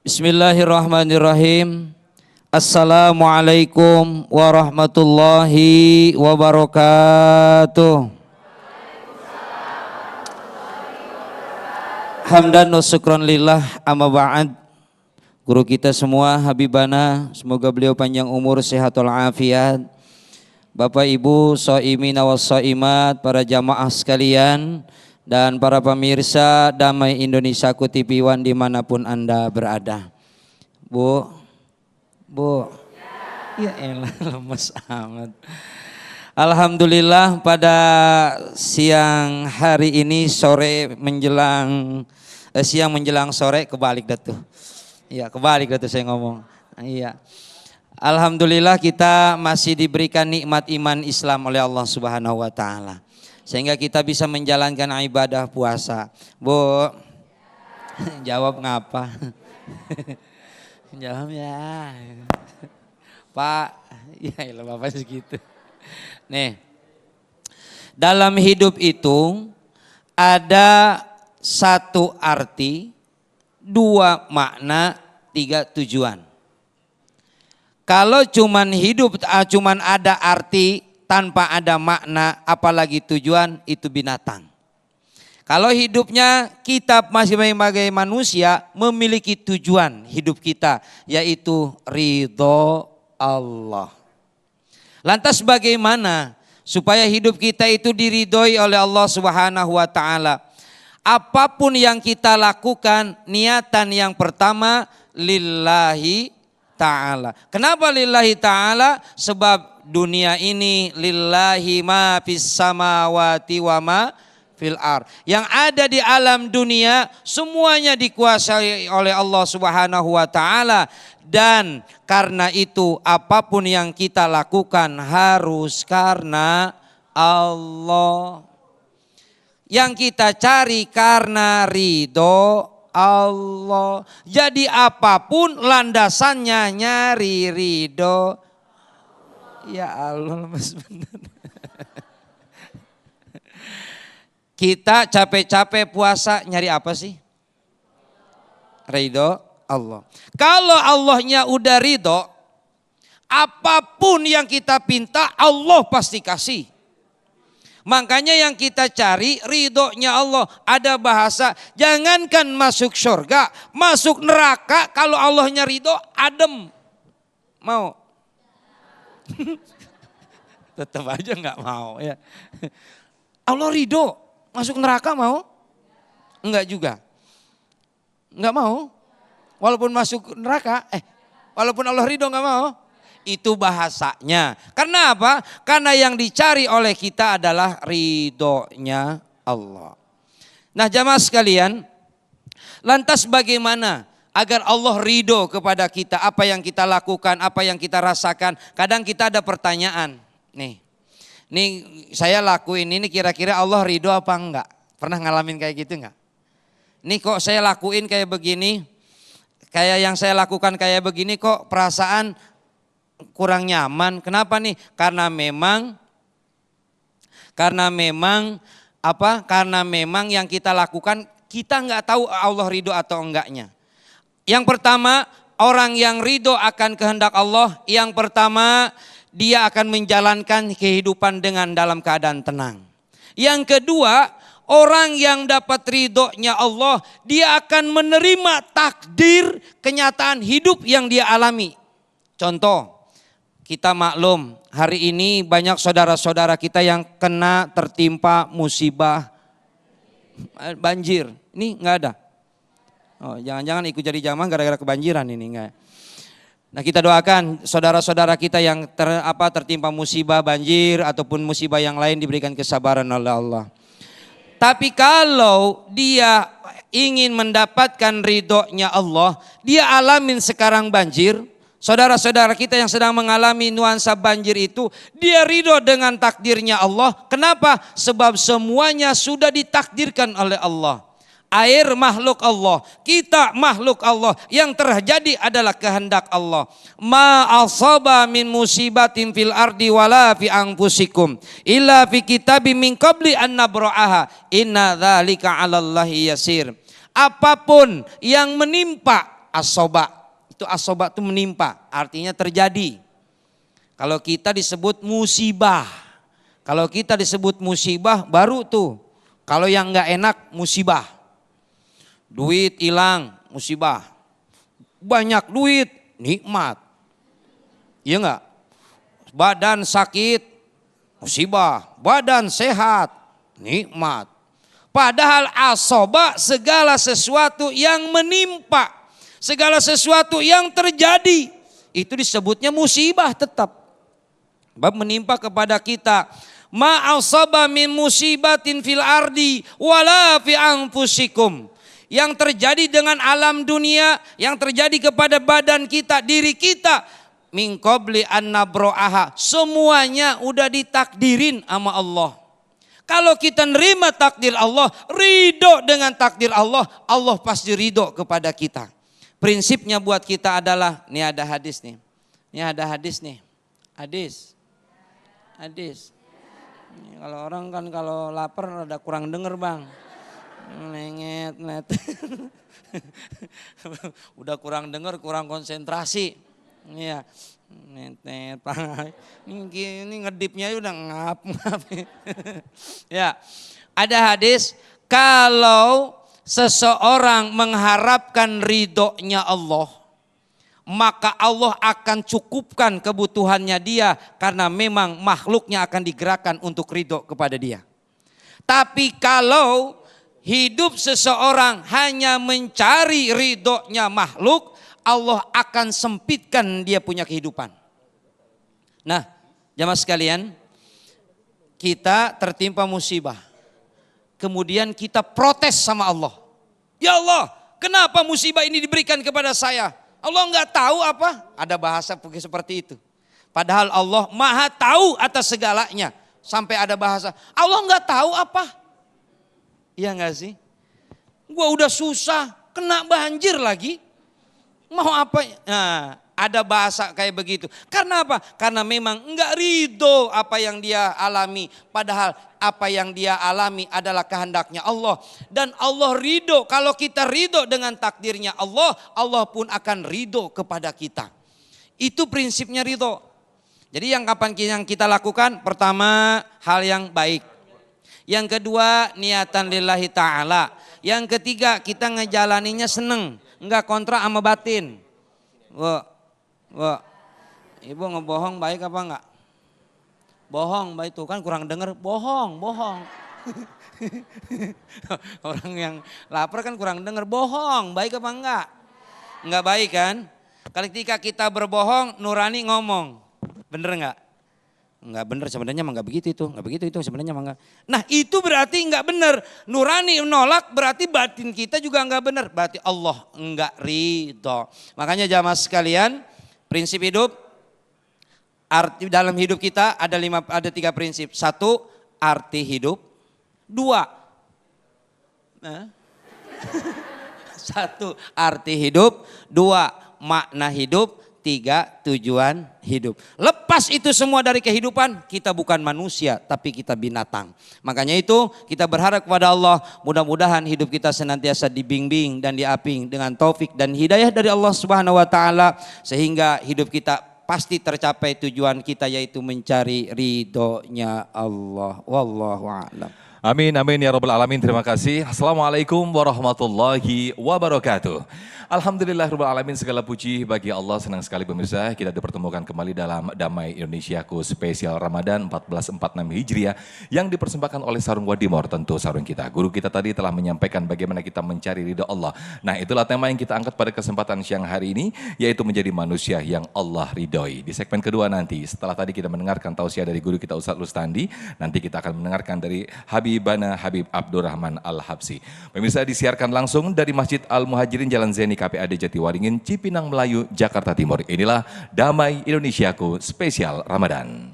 Bismillahirrahmanirrahim. Assalamualaikum warahmatullahi wabarakatuh. Hamdan wa syukran lillah, amma ba'd. Guru kita semua Habibana, semoga beliau panjang umur, sehat walafiat. Bapak Ibu shaimina was shaimat, para jamaah sekalian, dan para pemirsa Damai Indonesiaku TV One dimanapun Anda berada. Bu, ya elah lemes amat. Alhamdulillah pada siang hari ini siang menjelang sore kebalik dah tuh. Iya kebalik dah tuh saya ngomong. Iya. Alhamdulillah kita masih diberikan nikmat iman Islam oleh Allah Subhanahu wa taala. Sehingga kita bisa menjalankan ibadah puasa. Bu, jawab ngapa? Jawab ya. Pak, ya ilah Bapak segitu. Nih, dalam hidup itu ada satu arti, dua makna, tiga tujuan. Kalau cuman hidup, cuman ada arti, tanpa ada makna apalagi tujuan, itu binatang. Kalau hidupnya kita masih sebagai manusia memiliki tujuan hidup kita, yaitu ridho Allah. Lantas bagaimana supaya hidup kita itu diridhoi oleh Allah Subhanahu wa taala? Apapun yang kita lakukan, niatan yang pertama lillahi ta'ala. Kenapa lillahi ta'ala? Sebab dunia ini lillahi ma fis samawati wa ma fil ar. Yang ada di alam dunia semuanya dikuasai oleh Allah Subhanahu wa taala, dan karena itu apapun yang kita lakukan harus karena Allah. Yang kita cari karena ridho Allah. Jadi apapun landasannya nyari ridho. Ya Allah, mas benar. Kita capek-capek puasa nyari apa sih? Ridho Allah. Kalau Allahnya udah ridho, apapun yang kita pinta Allah pasti kasih. Makanya yang kita cari ridhonya Allah. Ada bahasa, jangankan masuk surga, masuk neraka kalau Allahnya ridho, adem. Mau? Tetap aja nggak mau ya. Allah ridho, masuk neraka mau? Enggak juga. Enggak mau. Walaupun masuk neraka, walaupun Allah ridho nggak mau. Itu bahasanya. Karena apa? Karena yang dicari oleh kita adalah ridhonya Allah. Nah jamaah sekalian, lantas bagaimana agar Allah ridho kepada kita? Apa yang kita lakukan, apa yang kita rasakan? Kadang kita ada pertanyaan. Nih saya lakuin ini kira-kira Allah ridho apa enggak? Pernah ngalamin kayak gitu enggak? Nih kok saya lakuin kayak begini, kayak yang saya lakukan kayak begini kok perasaan kurang nyaman. Kenapa nih? Karena memang yang kita lakukan kita nggak tahu Allah ridho atau enggaknya. Yang pertama, orang yang ridho akan kehendak Allah, yang pertama dia akan menjalankan kehidupan dengan dalam keadaan tenang. Yang kedua, orang yang dapat ridhonya Allah, dia akan menerima takdir kenyataan hidup yang dia alami. Contoh, kita maklum hari ini banyak saudara-saudara kita yang tertimpa musibah banjir. Ini enggak ada. Oh, jangan-jangan ikut jadi jamaah gara-gara kebanjiran ini enggak. Nah, kita doakan saudara-saudara kita yang tertimpa musibah banjir ataupun musibah yang lain diberikan kesabaran oleh Allah. Tapi kalau dia ingin mendapatkan ridhonya Allah, dia alamin sekarang banjir. Saudara-saudara kita yang sedang mengalami nuansa banjir itu, dia ridho dengan takdirnya Allah. Kenapa? Sebab semuanya sudah ditakdirkan oleh Allah. Air makhluk Allah, kita makhluk Allah, yang terjadi adalah kehendak Allah. Ma asaba min musibatin fil ardi wala fi anfusikum illa fi kitabim min qabli an nabra'aha inna dzalika 'alallahi yasir. Apapun yang menimpa asoba. Itu asoba itu menimpa, artinya terjadi. Kalau kita disebut musibah. Kalau kita disebut musibah baru tuh. Kalau yang nggak enak musibah. Duit hilang musibah. Banyak duit nikmat. Iya nggak? Badan sakit musibah. Badan sehat nikmat. Padahal asoba segala sesuatu yang menimpa, segala sesuatu yang terjadi, itu disebutnya musibah tetap. Bab menimpa kepada kita. Ma asaba min musibatin fil ardi wala fi anfusikum. Yang terjadi dengan alam dunia, yang terjadi kepada badan kita, diri kita, min qabli an nabro'aha, semuanya udah ditakdirin sama Allah. Kalau kita nerima takdir Allah, ridho dengan takdir Allah, Allah pasti ridho kepada kita. Prinsipnya buat kita adalah, ini ada hadis nih. Ini ada hadis nih. Hadis. Ini kalau orang kan kalau lapar ada kurang denger bang. Net. Udah kurang denger, kurang konsentrasi. Iya. Net. Ini ngedipnya udah ngap. Ya, ada hadis kalau seseorang mengharapkan ridhonya Allah, maka Allah akan cukupkan kebutuhannya dia karena memang makhluknya akan digerakkan untuk ridho kepada dia. Tapi kalau hidup seseorang hanya mencari ridhonya makhluk, Allah akan sempitkan dia punya kehidupan. Nah, jamaah sekalian, kita tertimpa musibah. Kemudian kita protes sama Allah. Ya Allah, kenapa musibah ini diberikan kepada saya? Allah enggak tahu apa? Ada bahasa seperti itu. Padahal Allah Maha tahu atas segalanya. Sampai ada bahasa, Allah enggak tahu apa? Iya enggak sih? Gua udah susah, kena banjir lagi. Mau apa? Nah, ada bahasa kayak begitu. Karena apa? Karena memang enggak ridho apa yang dia alami. Padahal apa yang dia alami adalah kehendaknya Allah. Dan Allah ridho. Kalau kita ridho dengan takdirnya Allah, Allah pun akan ridho kepada kita. Itu prinsipnya ridho. Jadi yang kita lakukan, pertama hal yang baik. Yang kedua niatan lillahi ta'ala. Yang ketiga kita ngejalaninya seneng. Enggak kontra sama batin. Ibu ngebohong baik apa enggak? Bohong baik itu kan kurang denger. Bohong. Orang yang lapar kan kurang denger. Bohong baik apa enggak? Enggak baik kan? Ketika kita berbohong nurani ngomong. Bener enggak? Enggak bener sebenarnya mah enggak begitu itu. Enggak begitu itu sebenarnya mah enggak. Nah itu berarti enggak bener. Nurani menolak berarti batin kita juga enggak bener. Berarti Allah enggak ridho. Makanya jamaah sekalian, prinsip hidup, arti dalam hidup kita ada 3 prinsip. 1, arti hidup. 2, 1, arti hidup. 2, makna hidup. 3, tujuan hidup. Lepas itu semua dari kehidupan, kita bukan manusia tapi kita binatang. Makanya itu kita berharap kepada Allah, mudah-mudahan hidup kita senantiasa dibimbing dan diaping dengan taufik dan hidayah dari Allah Subhanahu wa taala, sehingga hidup kita pasti tercapai tujuan kita, yaitu mencari ridhonya Allah. Wallahu a'lam. Amin ya rabbal alamin. Terima kasih. Assalamualaikum warahmatullahi wabarakatuh. Alhamdulillah rabbal alamin, segala puji bagi Allah. Senang sekali pemirsa kita dipertemukan kembali dalam Damai Indonesiaku spesial Ramadan 1446 Hijriah yang dipersembahkan oleh Sarung Wadimor, tentu sarung kita. Guru kita tadi telah menyampaikan bagaimana kita mencari ridha Allah. Nah, itulah tema yang kita angkat pada kesempatan siang hari ini, yaitu menjadi manusia yang Allah ridhoi. Di segmen kedua nanti, setelah tadi kita mendengarkan tausiah dari guru kita Ustadz Lustandi, nanti kita akan mendengarkan dari Habibana Habib Abdurrahman Al-Habsi. Pemirsa, disiarkan langsung dari Masjid Al-Muhajirin Jalan Zeni KPAD Jatiwaringin, Cipinang Melayu, Jakarta Timur. Inilah Damai Indonesiaku spesial Ramadan.